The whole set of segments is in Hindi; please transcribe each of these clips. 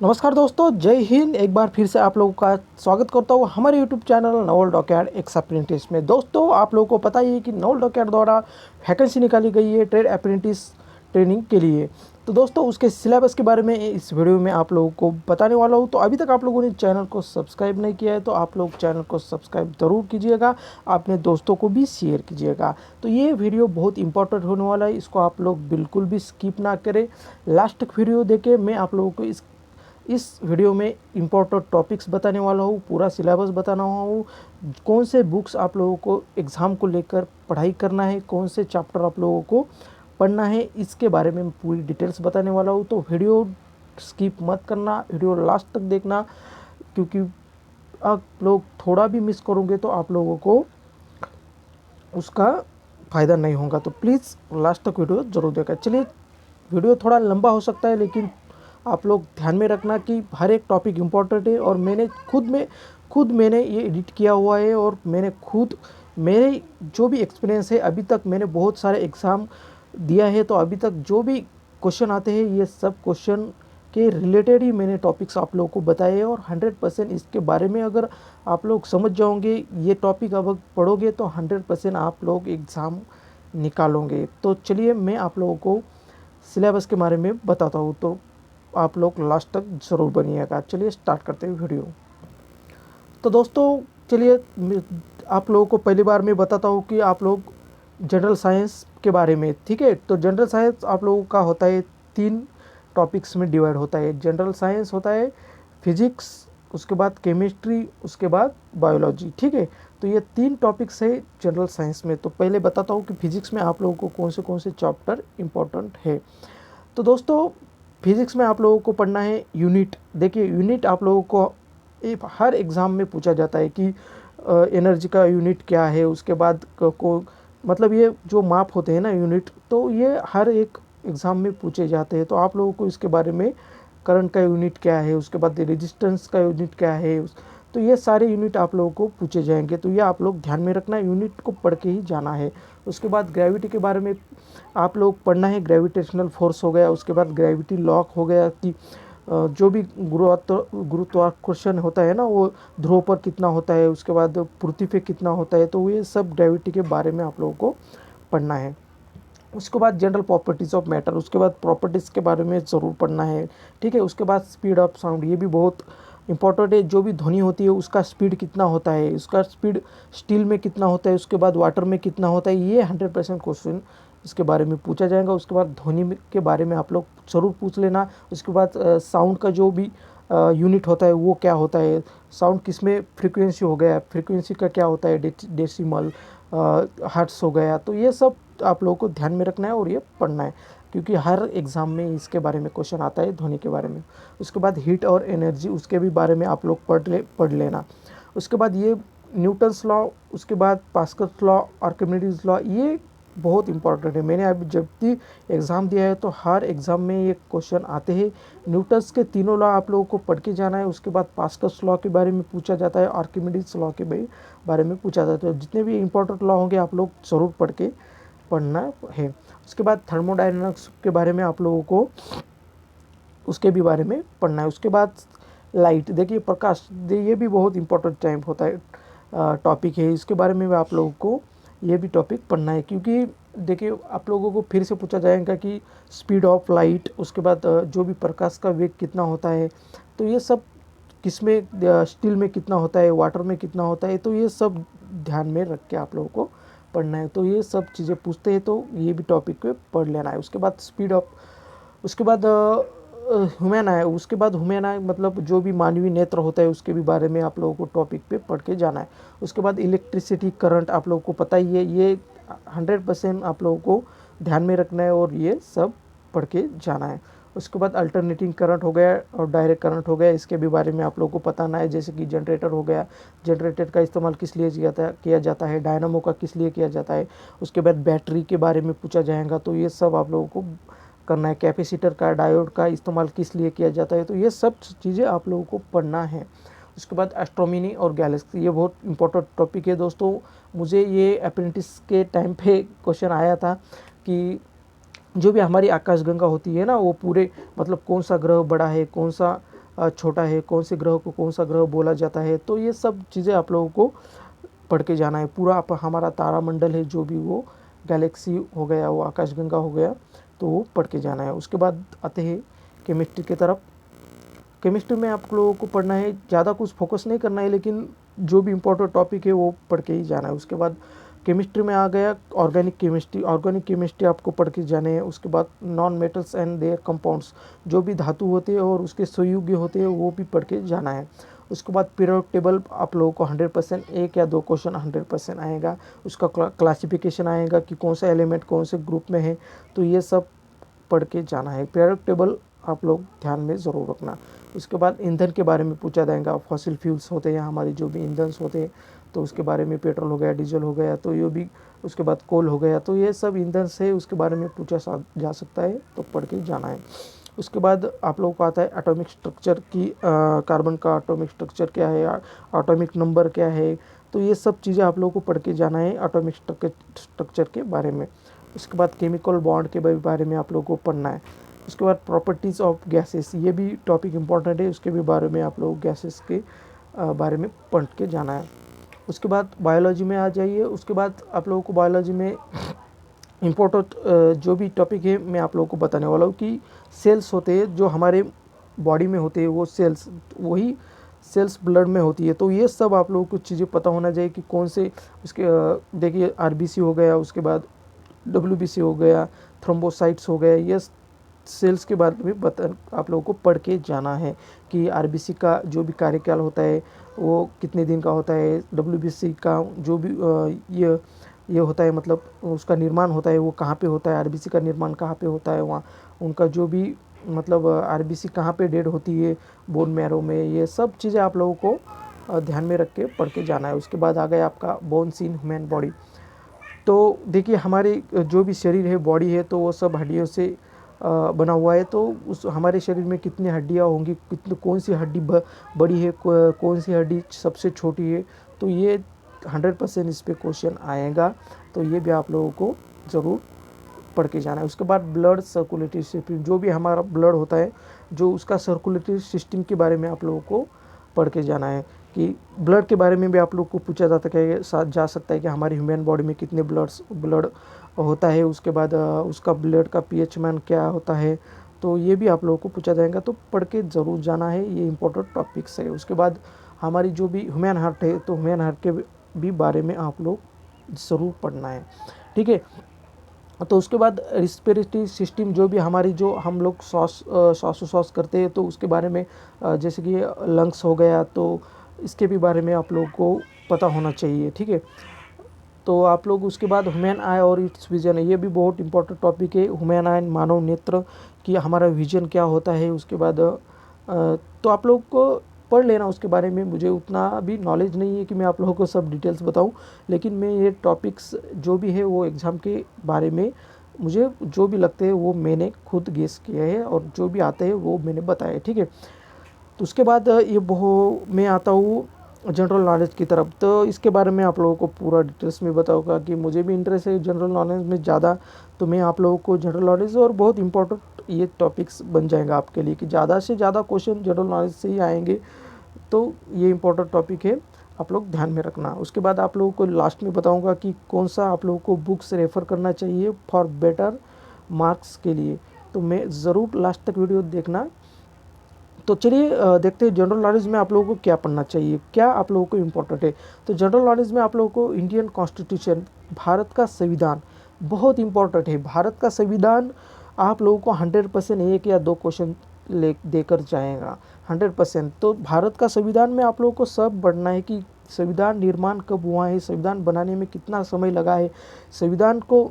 नमस्कार दोस्तों, जय हिंद। एक बार फिर से आप लोगों का स्वागत करता हूँ हमारे YouTube channel Naval dockyard x apprentice में। दोस्तों, आप लोगों को पता ही है कि नवल डॉकयार्ड द्वारा वैकेंसी निकाली गई है ट्रेड अप्रेंटिस ट्रेनिंग के लिए। तो दोस्तों, उसके सिलेबस के बारे में इस वीडियो में आप लोगों को बताने वाला हूँ। तो अभी तक आप लोगों ने चैनल को सब्सक्राइब नहीं किया है तो आप लोग चैनल को सब्सक्राइब ज़रूर कीजिएगा, अपने दोस्तों को भी शेयर कीजिएगा। तो ये वीडियो बहुत इंपॉर्टेंट होने वाला है, इसको आप लोग बिल्कुल भी स्किप ना करें। लास्ट तक वीडियो देके मैं आप लोगों को इस वीडियो में इम्पोर्टेंट टॉपिक्स बताने वाला हूँ, पूरा सिलेबस बताना हूँ, कौन से बुक्स आप लोगों को एग्ज़ाम को लेकर पढ़ाई करना है, कौन से चैप्टर आप लोगों को पढ़ना है, इसके बारे में पूरी डिटेल्स बताने वाला हूँ। तो वीडियो स्किप मत करना, वीडियो लास्ट तक देखना, क्योंकि आप लोग थोड़ा भी मिस करोगे तो आप लोगों को उसका फ़ायदा नहीं होगा। तो प्लीज़ लास्ट तक वीडियो ज़रूर देखा। चलिए, वीडियो थोड़ा लंबा हो सकता है, लेकिन आप लोग ध्यान में रखना कि हर एक टॉपिक इम्पोर्टेंट है। और मैंने ये एडिट किया हुआ है, और मेरे जो भी एक्सपीरियंस है, अभी तक मैंने बहुत सारे एग्ज़ाम दिया है, तो अभी तक जो भी क्वेश्चन आते हैं ये सब क्वेश्चन के रिलेटेड ही मैंने टॉपिक्स आप लोगों को बताए हैं। और 100% इसके बारे में अगर आप लोग समझ जाओगे, ये टॉपिक अब पढ़ोगे, तो 100% आप लोग एग्ज़ाम निकालोगे। तो चलिए, मैं आप लोगों को सिलेबस के बारे में बताता हूँ, तो आप लोग लास्ट तक ज़रूर बनिएगा। चलिए स्टार्ट करते हैं वीडियो। तो दोस्तों, चलिए आप लोगों को पहली बार मैं बताता हूँ कि आप लोग जनरल साइंस के बारे में, ठीक है। तो जनरल साइंस आप लोगों का होता है 3 टॉपिक्स में डिवाइड होता है। जनरल साइंस होता है फिजिक्स, उसके बाद केमिस्ट्री, उसके बाद बायोलॉजी, ठीक है। तो ये 3 टॉपिक्स है जनरल साइंस में। तो पहले बताता हूँ कि फिजिक्स में आप लोगों को कौन से चैप्टर इंपॉर्टेंट है। तो दोस्तों, फिजिक्स में आप लोगों को पढ़ना है यूनिट। देखिए, यूनिट आप लोगों को हर एग्ज़ाम में पूछा जाता है कि एनर्जी का यूनिट क्या है। उसके बाद मतलब ये जो माप होते हैं ना यूनिट, तो ये हर एक एग्ज़ाम में पूछे जाते हैं। तो आप लोगों को इसके बारे में करंट का यूनिट क्या है, उसके बाद रेजिस्टेंस का यूनिट क्या है, तो ये सारे यूनिट आप लोगों को पूछे जाएंगे। तो ये आप लोग ध्यान में रखना, यूनिट को पढ़ के ही जाना है। उसके बाद ग्रेविटी के बारे में आप लोग पढ़ना है। ग्रेविटेशनल फोर्स हो गया, उसके बाद ग्रेविटी लॉक हो गया कि जो भी गुरुत्वाकर्षण होता है ना, वो ध्रुव पर कितना होता है, उसके बाद पृथ्वी पे कितना होता है। तो ये सब ग्रेविटी के बारे में आप लोगों को पढ़ना है। उसके बाद जनरल प्रॉपर्टीज़ ऑफ मैटर, उसके बाद प्रॉपर्टीज़ के बारे में ज़रूर पढ़ना है, ठीक है। उसके बाद स्पीड ऑफ साउंड, ये भी बहुत इंपॉर्टेंट है। जो भी ध्वनि होती है उसका स्पीड कितना होता है, उसका स्पीड स्टील में कितना होता है, उसके बाद वाटर में कितना होता है, ये 100% क्वेश्चन इसके बारे में पूछा जाएगा। उसके बाद ध्वनि के बारे में आप लोग ज़रूर पूछ लेना। उसके बाद साउंड का जो भी यूनिट होता है वो क्या होता है, साउंड किस में फ्रीक्वेंसी हो गया, फ्रीक्वेंसी का क्या होता है, डेसिमल, हर्ट्स हो गया। तो ये सब आप लोगों को ध्यान में रखना है और ये पढ़ना है, क्योंकि हर एग्ज़ाम में इसके बारे में क्वेश्चन आता है, ध्वनि के बारे में। उसके बाद हीट और एनर्जी, उसके भी बारे में आप लोग पढ़ लेना। उसके बाद ये न्यूटन्स लॉ, उसके बाद पास्कल्स लॉ, आर्किमिडीज लॉ, ये बहुत इंपॉर्टेंट है। मैंने अभी जब भी एग्ज़ाम दिया है तो हर एग्ज़ाम में ये क्वेश्चन आते हैं। न्यूटन्स के तीनों लॉ आप लोगों को पढ़ के जाना है। उसके बाद पास्कल्स लॉ के बारे में पूछा जाता है, आर्किमिडीज लॉ के बारे में पूछा जाता है। जितने भी इंपॉर्टेंट लॉ होंगे आप लोग ज़रूर पढ़ना है। उसके बाद थर्मोडायनामिक्स के बारे में आप लोगों को उसके भी बारे में पढ़ना है। उसके बाद लाइट, देखिए प्रकाश, ये भी बहुत इंपॉर्टेंट टाइम होता है, टॉपिक है। इसके बारे में भी आप लोगों को ये भी टॉपिक पढ़ना है, क्योंकि देखिए आप लोगों को फिर से पूछा जाएगा कि स्पीड ऑफ लाइट, उसके बाद जो भी प्रकाश का वेग कितना होता है, तो ये सब किस में, स्टील में कितना होता है, वाटर में कितना होता है, तो ये सब ध्यान में रख के आप लोगों को पढ़ना है। तो ये सब चीज़ें पूछते हैं, तो ये भी टॉपिक पे पढ़ लेना है। उसके बाद स्पीड ऑफ, उसके बाद ह्यूमन आई, उसके बाद ह्यूमन आई मतलब जो भी मानवीय नेत्र होता है उसके भी बारे में आप लोगों को टॉपिक पे पढ़ के जाना है। उसके बाद इलेक्ट्रिसिटी करंट, आप लोगों को पता ही है, ये 100% आप लोगों को ध्यान में रखना है और ये सब पढ़ के जाना है। उसके बाद अल्टरनेटिंग करंट हो गया और डायरेक्ट करंट हो गया, इसके भी बारे में आप लोगों को बताना है। जैसे कि जनरेटर हो गया, जनरेटर का इस्तेमाल किस लिए किया जाता है, डायनामो का किस लिए किया जाता है। उसके बाद बैटरी के बारे में पूछा जाएगा, तो ये सब आप लोगों को करना है। कैपेसिटर का, डायोड का इस्तेमाल किस लिए किया जाता है, तो ये सब चीज़ें आप लोगों को पढ़ना है। उसके बाद एस्ट्रोनॉमी और गैलेक्सी, ये बहुत इंपॉर्टेंट टॉपिक है दोस्तों। मुझे ये अप्रेंटिस के टाइम पे क्वेश्चन आया था कि जो भी हमारी आकाशगंगा होती है ना, वो पूरे मतलब कौन सा ग्रह बड़ा है, कौन सा छोटा है, कौन से ग्रह को कौन सा ग्रह बोला जाता है, तो ये सब चीज़ें आप लोगों को पढ़ के जाना है। पूरा हमारा तारामंडल है, जो भी वो गैलेक्सी हो गया, वो आकाशगंगा हो गया, तो वो पढ़ के जाना है। उसके बाद आते हैं केमिस्ट्री की तरफ। केमिस्ट्री में आप लोगों को पढ़ना है, ज़्यादा कुछ फोकस नहीं करना है, लेकिन जो भी इम्पोर्टेंट टॉपिक है वो पढ़ के ही जाना है। उसके बाद केमिस्ट्री में आ गया ऑर्गेनिक केमिस्ट्री। ऑर्गेनिक केमिस्ट्री आपको पढ़ के जाने हैं। उसके बाद non metals and there compounds, जो भी धातु होते हैं और उसके संयुग्य होते हैं, वो भी पढ़ के जाना है। उसके बाद पीरियोडिक टेबल आप लोगों को 100% 1 या 2 क्वेश्चन 100% आएगा। उसका क्लासिफिकेशन आएगा कि कौन सा एलिमेंट कौन से ग्रुप में है, तो ये सब पढ़ के जाना है। पीरियोडिक टेबल आप लोग ध्यान में ज़रूर रखना। उसके बाद ईंधन के बारे में पूछा जाएगा। फॉसिल फ्यूल्स होते हैं हमारे, जो भी ईंधन होते हैं, तो उसके बारे में पेट्रोल हो गया, डीजल हो गया, तो ये भी। उसके बाद कोल हो गया, तो ये सब ईंधन से उसके बारे में पूछा जा सकता है, तो पढ़ के जाना है। उसके बाद आप लोगों को आता है एटॉमिक स्ट्रक्चर की, कार्बन का एटॉमिक स्ट्रक्चर क्या है, एटॉमिक नंबर क्या है, तो ये सब चीज़ें आप लोगों को पढ़ के जाना है एटॉमिक स्ट्रक्चर के बारे में। उसके बाद केमिकल बॉन्ड के बारे में आप लोगों को पढ़ना है। उसके बाद प्रॉपर्टीज़ ऑफ गैसेस, ये भी टॉपिक इम्पॉर्टेंट है, उसके भी बारे में आप लोग गैसेस के बारे में पढ़ के जाना है। उसके बाद बायोलॉजी में आ जाइए। उसके बाद आप लोगों को बायोलॉजी में इम्पोर्टेंट जो भी टॉपिक है मैं आप लोगों को बताने वाला हूँ कि सेल्स होते हैं जो हमारे बॉडी में होते हैं, वो सेल्स, वही सेल्स ब्लड में होती है, तो ये सब आप लोगों को चीज़ें पता होना चाहिए कि कौन से उसके देखिए आरबीसी हो गया, उसके बाद डब्ल्यूबीसी हो गया, थ्रोम्बोसाइट्स हो गया, ये सेल्स के बारे में आप लोगों को पढ़ के जाना है कि आरबीसी का जो भी कार्यकाल होता है वो कितने दिन का होता है, डब्ल्यूबीसी का जो भी ये होता है, मतलब उसका निर्माण होता है वो कहाँ पे होता है, आरबीसी का निर्माण कहाँ पे होता है, वहाँ उनका जो भी मतलब आरबीसी कहाँ पे डेड होती है, बोन मैरो में, ये सब चीज़ें आप लोगों को ध्यान में रख के पढ़ के जाना है। उसके बाद आ गया आपका बोन्स इन ह्यूमन बॉडी। तो देखिए हमारे जो भी शरीर है, बॉडी है, तो वो सब हड्डियों से बना हुआ है। तो उस हमारे शरीर में कितनी हड्डियाँ होंगी, कितनी कौन सी हड्डी बड़ी है, कौन सी हड्डी सबसे छोटी है, तो ये 100% इस पे क्वेश्चन आएगा, तो ये भी आप लोगों को ज़रूर पढ़ के जाना है। उसके बाद ब्लड सर्कुलेटरी सिस्टम, जो भी हमारा ब्लड होता है, जो उसका सर्कुलेटरी सिस्टम के बारे में आप लोगों को पढ़ के जाना है कि ब्लड के बारे में भी आप लोग को पूछा जा सकता है कि हमारी ह्यूमन बॉडी में कितने ब्लड होता है। उसके बाद उसका ब्लड का पीएच मान क्या होता है, तो ये भी आप लोगों को पूछा जाएगा, तो पढ़ के ज़रूर जाना है, ये इंपॉर्टेंट टॉपिक्स है। उसके बाद हमारी जो भी ह्यूमन हार्ट है, तो ह्यूमन हार्ट के भी बारे में आप लोग ज़रूर पढ़ना है, ठीक है। तो उसके बाद रिस्पिरेटरी सिस्टम, जो भी हमारी जो हम लोग श्वास करते हैं, तो उसके बारे में जैसे कि लंग्स हो गया, तो इसके भी बारे में आप लोगों को पता होना चाहिए, ठीक है। तो आप लोग उसके बाद ह्यूमन आई और इट्स विजन है, ये भी बहुत इंपॉर्टेंट टॉपिक है। ह्यूमन आई, मानव नेत्र कि हमारा विजन क्या होता है। उसके बाद तो आप लोग को पढ़ लेना उसके बारे में, मुझे उतना भी नॉलेज नहीं है कि मैं आप लोगों को सब डिटेल्स बताऊं, लेकिन मैं ये टॉपिक्स जो भी है वो एग्ज़ाम के बारे में मुझे जो भी लगते हैं वो मैंने खुद गेस किया है, और जो भी आते हैं वो मैंने बताया, ठीक है। तो उसके बाद मैं आता हूँ जनरल नॉलेज की तरफ। तो इसके बारे में आप लोगों को पूरा डिटेल्स में बताऊंगा कि मुझे भी इंटरेस्ट है जनरल नॉलेज में ज़्यादा, तो मैं आप लोगों को जनरल नॉलेज और बहुत इंपॉर्टेंट ये टॉपिक्स बन जाएगा आपके लिए कि ज़्यादा से ज़्यादा क्वेश्चन जनरल नॉलेज से ही आएंगे, तो ये इंपॉर्टेंट टॉपिक है, आप लोग ध्यान में रखना। उसके बाद आप लोगों को लास्ट में बताऊँगा कि कौन सा आप लोगों को बुक्स रेफ़र करना चाहिए फॉर बेटर मार्क्स के लिए, तो मैं ज़रूर लास्ट तक वीडियो देखना। तो चलिए देखते हैं जनरल नॉलेज में आप लोगों को क्या पढ़ना चाहिए, क्या आप लोगों को इम्पोर्टेंट है। तो जनरल नॉलेज में आप लोगों को इंडियन कॉन्स्टिट्यूशन, भारत का संविधान बहुत इम्पोर्टेंट है। भारत का संविधान आप लोगों को 100% 1 या 2 क्वेश्चन देकर जाएगा 100%। तो भारत का संविधान में आप लोगों को सब पढ़ना है कि संविधान निर्माण कब हुआ है, संविधान बनाने में कितना समय लगा है, संविधान को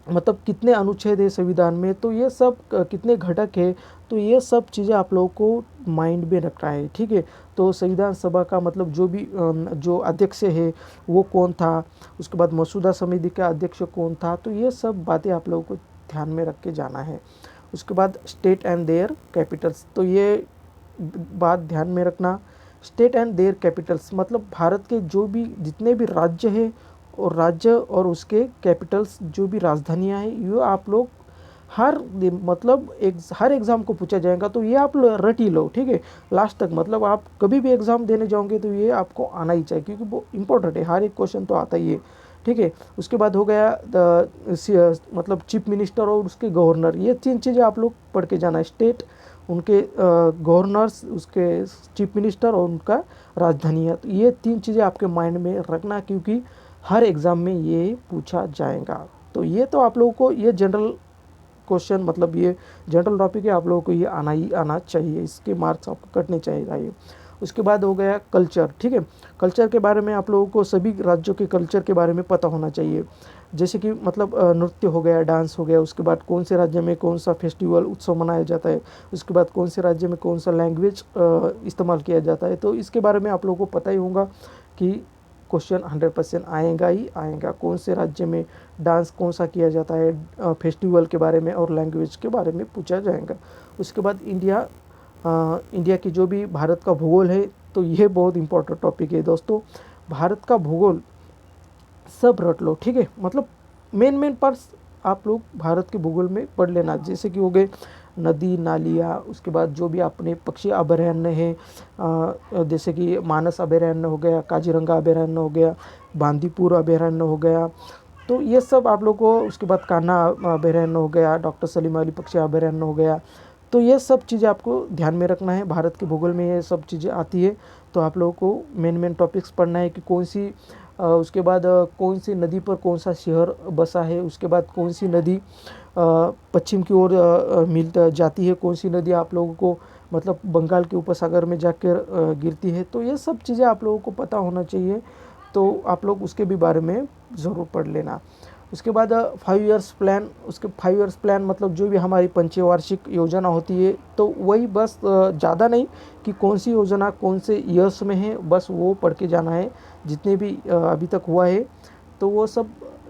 मतलब कितने अनुच्छेद है संविधान में, तो ये सब कितने घटक है, तो ये सब चीज़ें आप लोगों को माइंड में रखना है, ठीक है। तो संविधान सभा का मतलब जो भी जो अध्यक्ष है वो कौन था, उसके बाद मसूदा समिति का अध्यक्ष कौन था, तो ये सब बातें आप लोगों को ध्यान में रख के जाना है। उसके बाद स्टेट एंड देयर कैपिटल्स, तो ये बात ध्यान में रखना, स्टेट एंड देयर कैपिटल्स मतलब भारत के जो भी जितने भी राज्य है और राज्य और उसके कैपिटल्स जो भी राजधानियां हैं, ये आप लोग मतलब हर एग्ज़ाम को पूछा जाएगा। तो ये आप रट ही लो, ठीक है, लास्ट तक। मतलब आप कभी भी एग्ज़ाम देने जाओगे तो ये आपको आना ही चाहिए, क्योंकि वो इंपॉर्टेंट है, हर एक क्वेश्चन तो आता ही है, ठीक है। उसके बाद हो गया मतलब चीफ मिनिस्टर और उसके गवर्नर, ये 3 चीज़ें आप लोग पढ़ के जाना है। स्टेट, उनके गवर्नर्स, उसके चीफ मिनिस्टर और उनका राजधानी है। तो ये 3 चीज़ें आपके माइंड में रखना, क्योंकि हर एग्ज़ाम में ये पूछा जाएगा। तो ये तो आप लोगों को ये जनरल क्वेश्चन, मतलब ये जनरल टॉपिक है, आप लोगों को ये आना ही आना चाहिए, इसके मार्क्स आपको कटने चाहिए। उसके बाद हो गया कल्चर, ठीक है। कल्चर के बारे में आप लोगों को सभी राज्यों के कल्चर के बारे में पता होना चाहिए। जैसे कि मतलब नृत्य हो गया, डांस हो गया, उसके बाद कौन से राज्य में कौन सा फेस्टिवल उत्सव मनाया जाता है, उसके बाद कौन से राज्य में कौन सा लैंग्वेज इस्तेमाल किया जाता है। तो इसके बारे में आप लोगों को पता ही होगा कि क्वेश्चन 100% आएगा ही आएगा। कौन से राज्य में डांस कौन सा किया जाता है, फेस्टिवल के बारे में और लैंग्वेज के बारे में पूछा जाएगा। उसके बाद इंडिया की जो भी भारत का भूगोल है, तो ये बहुत इंपॉर्टेंट टॉपिक है दोस्तों। भारत का भूगोल सब रट लो, ठीक है। मतलब मेन पार्ट्स आप लोग भारत के भूगोल में पढ़ लेना, जैसे कि हो गए नदी नालियाँ, उसके बाद जो भी अपने पक्षी अभयारण्य है, जैसे कि मानस अभयारण्य हो गया, काजीरंगा अभयारण्य हो गया, बांदीपुर अभयारण्य हो गया। तो ये सब आप लोग को, उसके बाद कान्हा अभयारण्य हो गया, डॉक्टर सलीम अली पक्षी अभयारण्य हो गया। तो ये सब चीज़ें आपको ध्यान में रखना है, भारत के भूगोल में ये सब चीज़ें आती है। तो आप लोगों को मेन टॉपिक्स पढ़ना है कि कौन सी उसके बाद कौन सी नदी पर कौन सा शहर बसा है, उसके बाद कौन सी नदी पश्चिम की ओर मिल जाती है, कौन सी नदी आप लोगों को मतलब बंगाल के उपसागर में जाकर गिरती है। तो ये सब चीज़ें आप लोगों को पता होना चाहिए। तो आप लोग उसके भी बारे में ज़रूर पढ़ लेना। उसके बाद 5 ईयर्स प्लान, उसके 5 ईयर्स प्लान मतलब जो भी हमारी पंचवार्षिक योजना होती है, तो वही बस ज़्यादा नहीं कि कौन सी योजना कौन से ईयर्स में है, बस वो पढ़ के जाना है। जितने भी अभी तक हुआ है, तो वो सब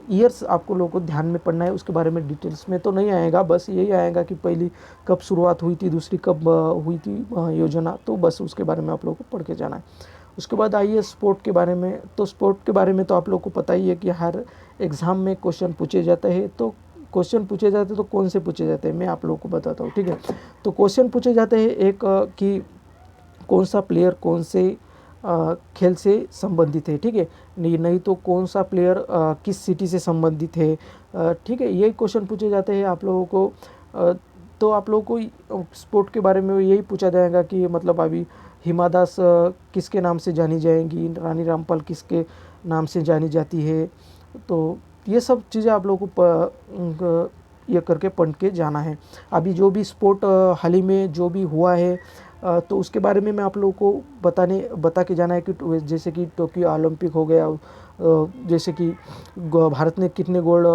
ईयर्स आपको लोगों को ध्यान में पढ़ना है। उसके बारे में डिटेल्स में तो नहीं आएगा, बस यही आएगा कि पहली कब शुरुआत हुई थी, दूसरी कब हुई थी योजना। तो बस उसके बारे में आप लोगों को पढ़ के जाना है। उसके बाद आइए स्पोर्ट के बारे में। तो स्पोर्ट के बारे में तो आप लोग को पता ही है कि हर एग्ज़ाम में क्वेश्चन पूछे जाते हैं। तो क्वेश्चन पूछे जाते हैं तो कौन से पूछे जाते हैं, मैं आप लोगों को बताता हूँ, ठीक है। तो क्वेश्चन पूछे जाते हैं एक कि कौन सा प्लेयर कौन से खेल से संबंधित है, ठीक है। नहीं तो कौन सा प्लेयर किस सिटी से संबंधित है, ठीक है। यही क्वेश्चन पूछे जाते हैं आप लोगों को। तो आप लोगों को स्पोर्ट के बारे में यही पूछा जाएगा कि मतलब अभी हिमा दास किसके नाम से जानी जाएंगी, रानी रामपाल किसके नाम से जानी जाती है। तो ये सब चीज़ें आप लोगों को ये करके पढ़ के जाना है। अभी जो भी स्पोर्ट हाल ही में जो भी हुआ है, तो उसके बारे में मैं आप लोगों को बता के जाना है कि जैसे कि टोक्यो ओलंपिक हो गया, जैसे कि भारत ने कितने गोल्ड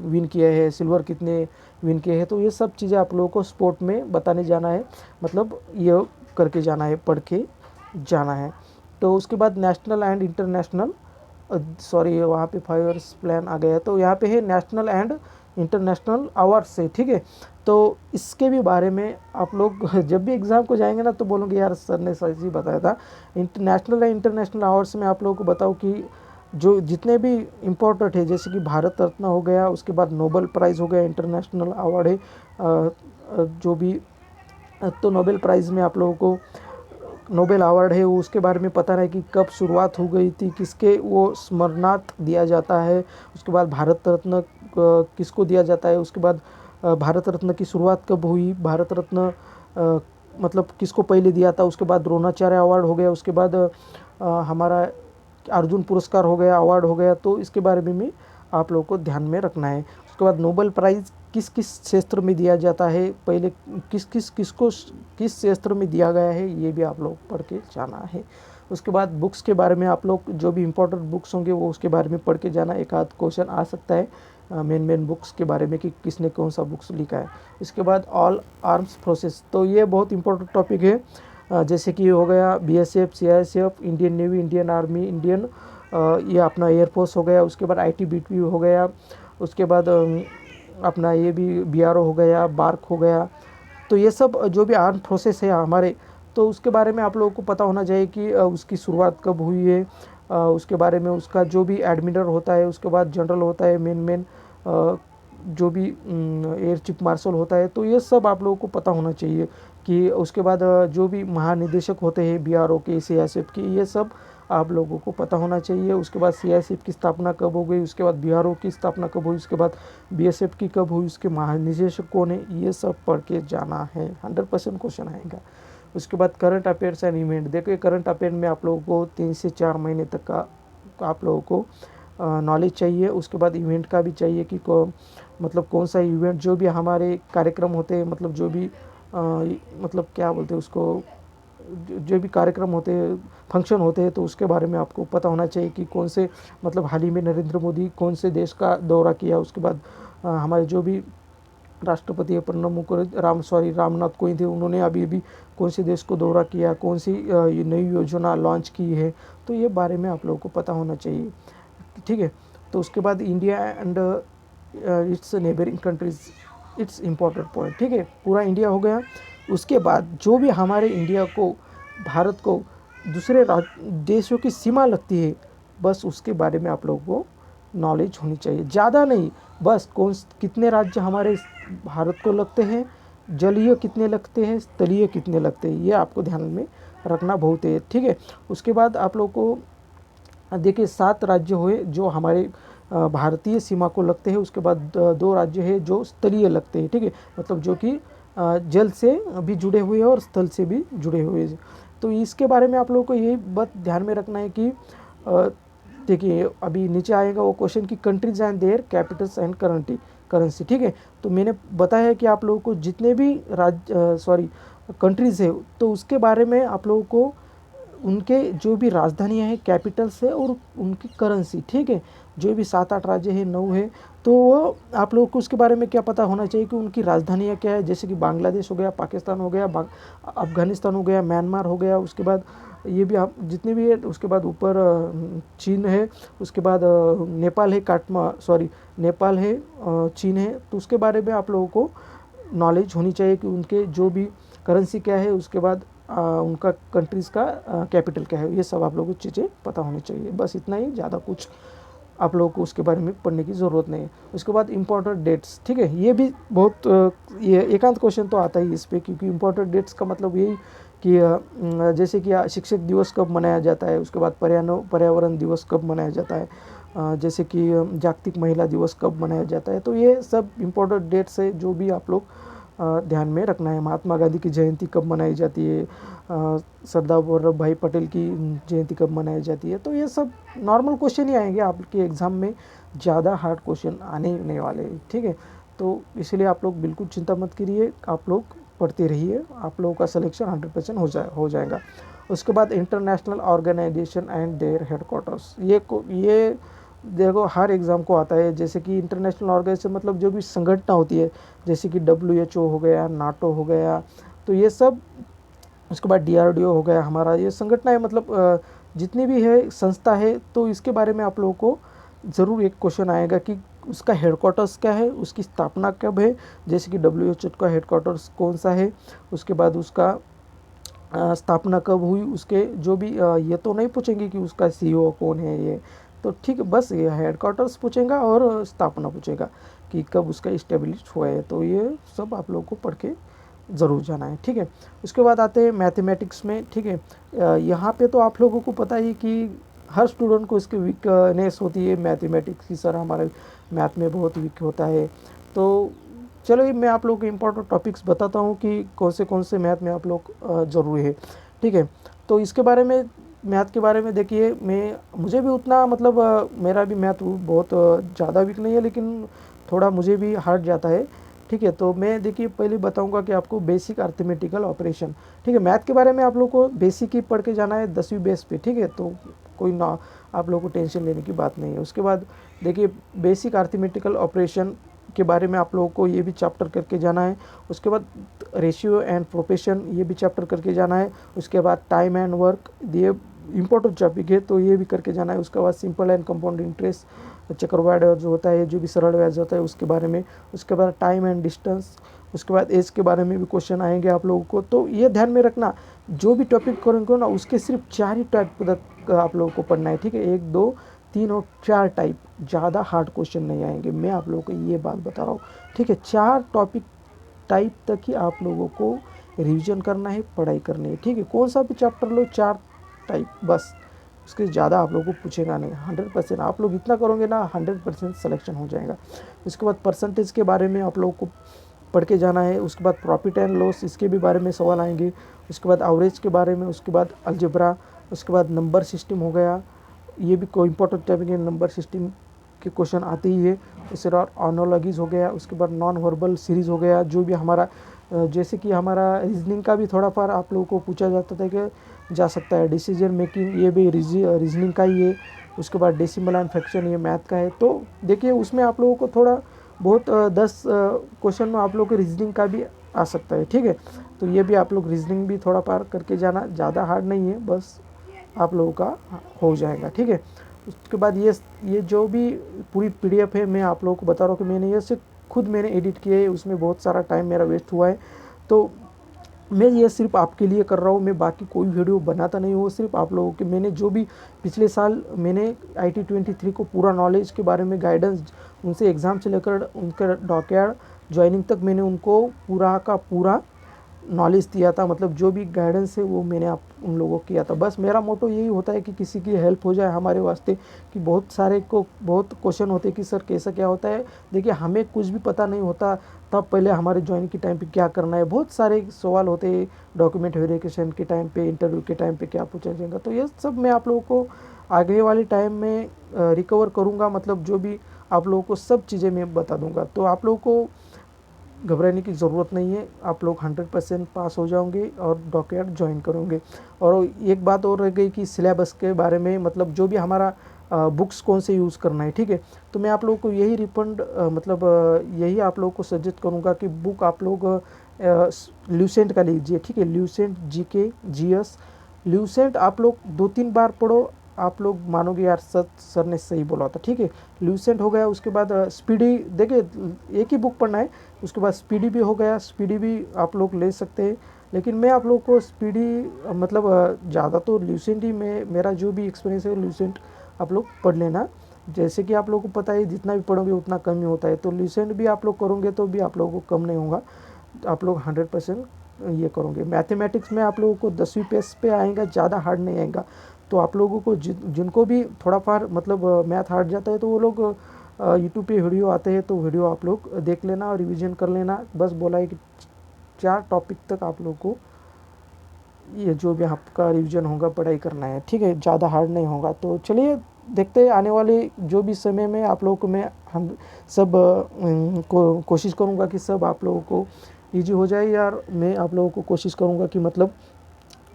विन किए हैं, सिल्वर कितने विन किए हैं। तो ये सब चीज़ें आप लोगों को स्पोर्ट में बताने जाना है, मतलब ये करके जाना है, पढ़ के जाना है। तो उसके बाद नेशनल एंड इंटरनेशनल, सॉरी वहाँ पे 5 ईयर्स प्लान आ गया, तो यहाँ पे है नेशनल एंड इंटरनेशनल अवार्ड से, ठीक है। तो इसके भी बारे में आप लोग जब भी एग्ज़ाम को जाएंगे ना, तो बोलोगे यार सर ने सही बताया था। नेशनल एंड इंटरनेशनल अवार्ड्स में आप लोगों को बताओ कि जो जितने भी इम्पोर्टेंट है, जैसे कि भारत रत्न हो गया, उसके बाद नोबेल प्राइज़ हो गया, इंटरनेशनल अवार्ड है जो भी। तो नोबेल प्राइज़ में आप लोगों को नोबेल अवार्ड है वो उसके बारे में पता है कि कब शुरुआत हो गई थी, किसके वो स्मरणार्थ दिया जाता है। उसके बाद भारत रत्न किसको दिया जाता है, उसके बाद भारत रत्न की शुरुआत कब हुई, भारत रत्न मतलब किसको पहले दिया था। उसके बाद द्रोणाचार्य अवार्ड हो गया, उसके बाद हमारा अर्जुन पुरस्कार हो गया, अवार्ड हो गया। तो इसके बारे में भी आप लोगों को ध्यान में रखना है। उसके बाद नोबेल प्राइज़ किस किस क्षेत्र में दिया जाता है, पहले किसको किस क्षेत्र में दिया गया है, ये भी आप लोग पढ़ के जाना है। उसके बाद बुक्स के बारे में आप लोग जो भी इम्पोर्टेंट बुक्स होंगे वो उसके बारे में पढ़ के जाना। एक आध क्वेश्चन आ सकता है मेन बुक्स के बारे में कि किसने कौन सा बुक्स लिखा है। इसके बाद ऑल आर्म्स प्रोसेस, तो ये बहुत इंपॉर्टेंट टॉपिक है। जैसे कि हो गया BSF, CISF, Indian navy, Indian army, Indian ये अपना एयरफोर्स हो गया। उसके बाद ITBP हो गया। उसके बाद अपना ये भी BRO हो गया, बार्क हो गया। तो ये सब जो भी आर्म प्रोसेस है हमारे, तो उसके बारे में आप लोगों को पता होना चाहिए कि उसकी शुरुआत कब हुई है। उसके बारे में उसका जो भी एडमिरल होता है, उसके बाद जनरल होता है, मेन जो भी एयर चीफ मार्शल होता है, तो ये सब आप लोगों को पता होना चाहिए। कि उसके बाद जो भी महानिदेशक होते हैं बीआरओ के, सीआईएसएफ की, ये सब आप लोगों को पता होना चाहिए। उसके बाद सीआईएसएफ की स्थापना कब हो गई, उसके बाद बीआरओ की स्थापना कब हुई, उसके बाद बीएसएफ की कब हुई, उसके महानिदेशक कौन है, ये सब पढ़ के जाना है। 100% क्वेश्चन आएगा। उसके बाद करंट अफेयर्स एंड इवेंट। देखिए करंट अफेयर में आप लोगों को 3 से 4 महीने तक का आप लोगों को नॉलेज चाहिए। उसके बाद इवेंट का भी चाहिए कि मतलब कौन सा इवेंट, जो भी हमारे कार्यक्रम होते हैं, मतलब जो भी मतलब क्या बोलते हैं उसको, जो भी कार्यक्रम होते हैं, फंक्शन होते हैं, तो उसके बारे में आपको पता होना चाहिए कि कौन से, मतलब हाल ही में नरेंद्र मोदी कौन से देश का दौरा किया। उसके बाद हमारे जो भी राष्ट्रपति प्रणब मुखर्जी रामनाथ कोविंद थे, उन्होंने अभी कौन से देश को दौरा किया, कौन सी नई योजना लॉन्च की है, तो ये बारे में आप लोगों को पता होना चाहिए। ठीक है। तो उसके बाद India and it's neighbouring countries, it's important point. ठीक है, पूरा इंडिया हो गया। उसके बाद जो भी हमारे इंडिया को, भारत को दूसरे देशों की सीमा लगती है, बस उसके बारे में आप लोगों को नॉलेज होनी चाहिए। ज़्यादा नहीं, बस कितने राज्य हमारे भारत को लगते हैं, जलीय कितने लगते हैं, स्थलीय कितने लगते हैं, ये आपको ध्यान में रखना बहुत है। ठीक है। उसके बाद आप लोग को देखिए 7 राज्य हुए जो हमारे भारतीय सीमा को लगते हैं। उसके बाद 2 राज्य है जो स्थलीय लगते हैं। ठीक है, मतलब जो कि जल से भी जुड़े हुए हैं और स्थल से भी जुड़े हुए हैं। तो इसके बारे में आप लोगों को ये बात ध्यान में रखना है कि देखिए अभी नीचे आएगा वो क्वेश्चन कि countries and there Capitals and currency. ठीक है, तो मैंने बताया है कि आप लोगों को जितने भी कंट्रीज़ है, तो उसके बारे में आप लोगों को उनके जो भी राजधानियाँ हैं, कैपिटल्स है, और उनकी करेंसी। ठीक है, जो भी 7-8 राज्य है, 9 है, तो वो आप लोगों को उसके बारे में क्या पता होना चाहिए कि उनकी राजधानियाँ क्या है। जैसे कि बांग्लादेश हो गया, पाकिस्तान हो गया, अफगानिस्तान हो गया, म्यांमार हो गया, उसके बाद ये भी आप जितने भी है, उसके बाद ऊपर चीन है, उसके बाद नेपाल है, नेपाल है, चीन है। तो उसके बारे में आप लोगों को नॉलेज होनी चाहिए कि उनके जो भी करेंसी क्या है, उसके बाद उनका कंट्रीज़ का कैपिटल क्या है, ये सब आप लोगों को चीज़ें पता होनी चाहिए। बस इतना ही, ज़्यादा कुछ आप लोगों को उसके बारे में पढ़ने की ज़रूरत नहीं है। उसके बाद इम्पोर्टेंट डेट्स। ठीक है, ये भी बहुत ये एकांत क्वेश्चन तो आता ही इस पर, क्योंकि इम्पोर्टेंट डेट्स का मतलब यही कि जैसे कि शिक्षक दिवस कब मनाया जाता है, उसके बाद पर्यावरण दिवस कब मनाया जाता है, जैसे कि जागतिक महिला दिवस कब मनाया जाता है। तो ये सब इम्पोर्टेंट डेट्स है जो भी आप लोग ध्यान में रखना है। महात्मा गांधी की जयंती कब मनाई जाती है, सरदार वल्लभ भाई पटेल की जयंती कब मनाई जाती है। तो ये सब नॉर्मल क्वेश्चन ही आएंगे आपके एग्ज़ाम में, ज़्यादा हार्ड क्वेश्चन आने ही नहीं वाले। ठीक है, तो इसलिए आप लोग बिल्कुल चिंता मत करिए, आप लोग पढ़ते रहिए, आप लोगों का सिलेक्शन 100% हो जाएगा। उसके बाद international organization and their headquarters, ये देखो हर एग्ज़ाम को आता है। जैसे कि इंटरनेशनल ऑर्गेनाइजेशन मतलब जो भी संगठन होती है, जैसे कि WHO हो गया, नाटो हो गया, तो ये सब। उसके बाद DRDO हो गया हमारा, ये संगठन है, मतलब जितनी भी है संस्था है। तो इसके बारे में आप लोगों को ज़रूर एक क्वेश्चन आएगा कि उसका हेडक्वार्टर्स क्या है, उसकी स्थापना कब है। जैसे कि WHO का हेडक्वार्टर्स कौन सा है, उसके बाद उसका स्थापना कब हुई, उसके जो भी ये तो नहीं पूछेंगे कि उसका CEO कौन है ये, तो ठीक है, बस ये हेडक्वार्टर्स पूछेगा और स्थापना पूछेगा कि कब उसका इस्टेब्लिश हुआ है। तो ये सब आप लोगों को पढ़ के ज़रूर जाना है। ठीक है, उसके बाद आते हैं मैथमेटिक्स में। ठीक है, यहाँ पे तो आप लोगों को पता ही कि हर स्टूडेंट को इसकी वीकनेस होती है मैथमेटिक्स की, सर हमारे मैथ में बहुत वीक होता है। तो चलो मैं आप लोगों को इम्पोर्टेंट टॉपिक्स बताता हूँ कि कौन से मैथ में आप लोग ज़रूरी है। ठीक है, तो इसके बारे में, मैथ के बारे में देखिए, मुझे भी उतना, मतलब मेरा भी मैथ बहुत ज़्यादा वीक नहीं है, लेकिन थोड़ा मुझे भी हार्ड जाता है। ठीक है, तो मैं देखिए पहले बताऊंगा कि आपको बेसिक अर्थमेटिकल ऑपरेशन। ठीक है, मैथ के बारे में आप लोग को बेसिक ही पढ़ के जाना है 10वीं बेस पे। ठीक है, तो कोई ना आप लोगों को टेंशन लेने की बात नहीं है। उसके बाद देखिए बेसिक अर्थमेटिकल ऑपरेशन के बारे में आप लोगों को ये भी चैप्टर करके जाना है। उसके बाद रेशियो एंड प्रोपोर्शन, ये भी चैप्टर करके जाना है। उसके बाद टाइम एंड वर्क, ये इम्पोर्टेंट टॉपिक है, तो ये भी करके जाना है। उसके बाद सिंपल एंड कंपाउंड इंटरेस्ट, चक्रवाढ़ जो होता है, जो भी सरल ब्याज होता है, उसके बारे में। उसके बाद टाइम एंड डिस्टेंस, उसके बाद एज के बारे में भी क्वेश्चन आएंगे आप लोगों को। तो ये ध्यान में रखना, जो भी टॉपिक करेंगे ना, उसके सिर्फ 4 ही टॉपिक तक आप लोगों को पढ़ना है। ठीक है, 1, 2, 3 और 4 टाइप, ज़्यादा हार्ड क्वेश्चन नहीं आएंगे, मैं आप लोगों को ये बात बता रहा हूँ, ठीक है। 4 टॉपिक टाइप तक ही आप लोगों को रिवीजन करना है, पढ़ाई करनी है, ठीक है। कौन सा भी चैप्टर लो, 4 टाइप बस, उसके ज़्यादा आप लोगों को पूछेगा नहीं। 100% आप लोग इतना करोगे ना, 100% सिलेक्शन हो जाएगा। उसके बाद परसेंटेज के बारे में आप लोगों को पढ़ के जाना है। उसके बाद प्रॉफिट एंड लॉस, इसके भी बारे में सवाल आएंगे। उसके बाद एवरेज के बारे में, उसके बाद अलजेब्रा, उसके बाद नंबर सिस्टम हो गया, ये भी कोई इंपॉर्टेंट टॉपिक है, नंबर सिस्टम के क्वेश्चन आते ही है। उसके बाद ऑनोलॉजीज हो गया, उसके बाद नॉन वर्बल सीरीज़ हो गया, जो भी हमारा जैसे कि हमारा रीजनिंग का भी थोड़ा पर आप लोगों को पूछा जाता था कि जा सकता है। डिसीजन मेकिंग, ये भी रीजनिंग का ही है। उसके बाद डेसिमल एंड फ्रैक्शन, ये मैथ का है। तो देखिए उसमें आप लोगों को थोड़ा बहुत 10 क्वेश्चन में आप लोगों को रीजनिंग का भी आ सकता है, ठीक है। तो ये भी आप लोग रीजनिंग भी थोड़ा पार करके जाना, ज़्यादा हार्ड नहीं है, बस आप लोगों का हो जाएगा, ठीक है। उसके बाद ये जो भी पूरी पीडीएफ है, मैं आप लोगों को बता रहा हूँ कि मैंने ये सिर्फ खुद मैंने एडिट किया है, उसमें बहुत सारा टाइम मेरा वेस्ट हुआ है। तो मैं ये सिर्फ आपके लिए कर रहा हूँ, मैं बाकी कोई वीडियो बनाता नहीं हूँ, सिर्फ आप लोगों के। मैंने जो भी पिछले साल मैंने IT-23 को पूरा नॉलेज के बारे में गाइडेंस, उनसे एग्ज़ाम से लेकर उनका डॉकयार्ड ज्वाइनिंग तक मैंने उनको पूरा का पूरा नॉलेज दिया था। मतलब जो भी गाइडेंस है वो मैंने आप उन लोगों को किया था। बस मेरा मोटो यही होता है कि किसी की हेल्प हो जाए हमारे वास्ते, कि बहुत सारे को बहुत क्वेश्चन होते हैं कि सर कैसा क्या होता है। देखिए हमें कुछ भी पता नहीं होता, तब पहले हमारे ज्वाइन के टाइम पे क्या करना है, बहुत सारे सवाल होते हैं डॉक्यूमेंट वेरिफिकेशन के टाइम पे, इंटरव्यू के टाइम पे क्या पूछा जाएगा। तो ये सब मैं आप लोगों को आगे वाले टाइम में रिकवर करूँगा, मतलब जो भी आप लोगों को सब चीज़ें मैं बता दूँगा। तो आप लोगों को घबराने की ज़रूरत नहीं है, आप लोग 100% पास हो जाओगे और डॉकयार्ड ज्वाइन करोगे। और एक बात और रह गई कि सिलेबस के बारे में, मतलब जो भी हमारा बुक्स कौन से यूज़ करना है, ठीक है। तो मैं आप लोगों को यही यही आप लोगों को सजेस्ट करूँगा कि बुक आप लोग ल्यूसेंट का लीजिए, ठीक है। ल्यूसेंट GK GS, ल्यूसेंट आप लोग 2-3 बार पढ़ो, आप लोग मानोगे यार सर ने सही बोला था, ठीक है। ल्यूसेंट हो गया, उसके बाद स्पीडी, देखिए एक ही बुक पढ़ना है। उसके बाद स्पीडी भी हो गया, स्पीडी भी आप लोग ले सकते हैं। लेकिन मैं आप लोग को स्पीडी ज़्यादा तो ल्यूसेंट ही में, मेरा जो भी एक्सपीरियंस है ल्यूसेंट आप लोग पढ़ लेना। जैसे कि आप लोगों को पता है जितना भी पढ़ोगे उतना कम ही होता है, तो ल्यूसेंट भी आप लोग करोगे तो भी आप लोगों को कम नहीं होगा, आप लोग 100% ये करोगे। मैथमेटिक्स में आप लोगों को 10वीं पेज पे आएगा, ज़्यादा हार्ड नहीं आएगा। तो आप लोगों को जिनको भी थोड़ा पार मैथ हार्ड जाता है, तो वो लोग यूट्यूब पे वीडियो आते हैं, तो वीडियो आप लोग देख लेना और रिवीजन कर लेना। बस बोला है कि 4 टॉपिक तक आप लोग को ये जो भी आपका रिवीजन होगा पढ़ाई करना है, ठीक है। ज़्यादा हार्ड नहीं होगा। तो चलिए देखते हैं आने वाले जो भी समय में आप लोगों को मैं हम सब कोशिश करूँगा कि सब आप लोगों को ईजी हो जाए यार। मैं आप लोगों को कोशिश करूँगा कि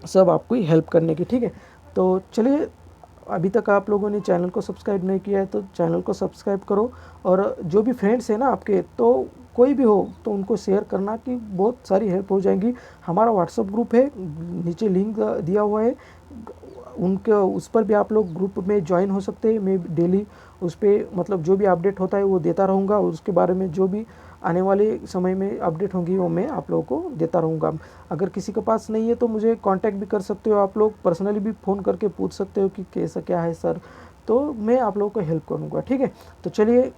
सब आपको हेल्प करने की, ठीक है। तो चलिए, अभी तक आप लोगों ने चैनल को सब्सक्राइब नहीं किया है तो चैनल को सब्सक्राइब करो। और जो भी फ्रेंड्स हैं ना आपके, तो कोई भी हो तो उनको शेयर करना, कि बहुत सारी हेल्प हो जाएगी। हमारा व्हाट्सएप ग्रुप है, नीचे लिंक दिया हुआ है, उनके उस पर भी आप लोग ग्रुप में ज्वाइन हो सकते हैं। मैं डेली उस पर जो भी अपडेट होता है वो देता रहूँगा, और उसके बारे में जो भी आने वाले समय में अपडेट होंगी वो मैं आप लोगों को देता रहूँगा। अगर किसी के पास नहीं है तो मुझे कांटेक्ट भी कर सकते हो, आप लोग पर्सनली भी फ़ोन करके पूछ सकते हो कि कैसा क्या है सर, तो मैं आप लोगों को हेल्प करूँगा, ठीक है। तो चलिए,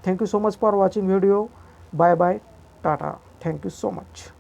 thank you so much for watching video, bye bye, टाटा, थैंक यू सो मच।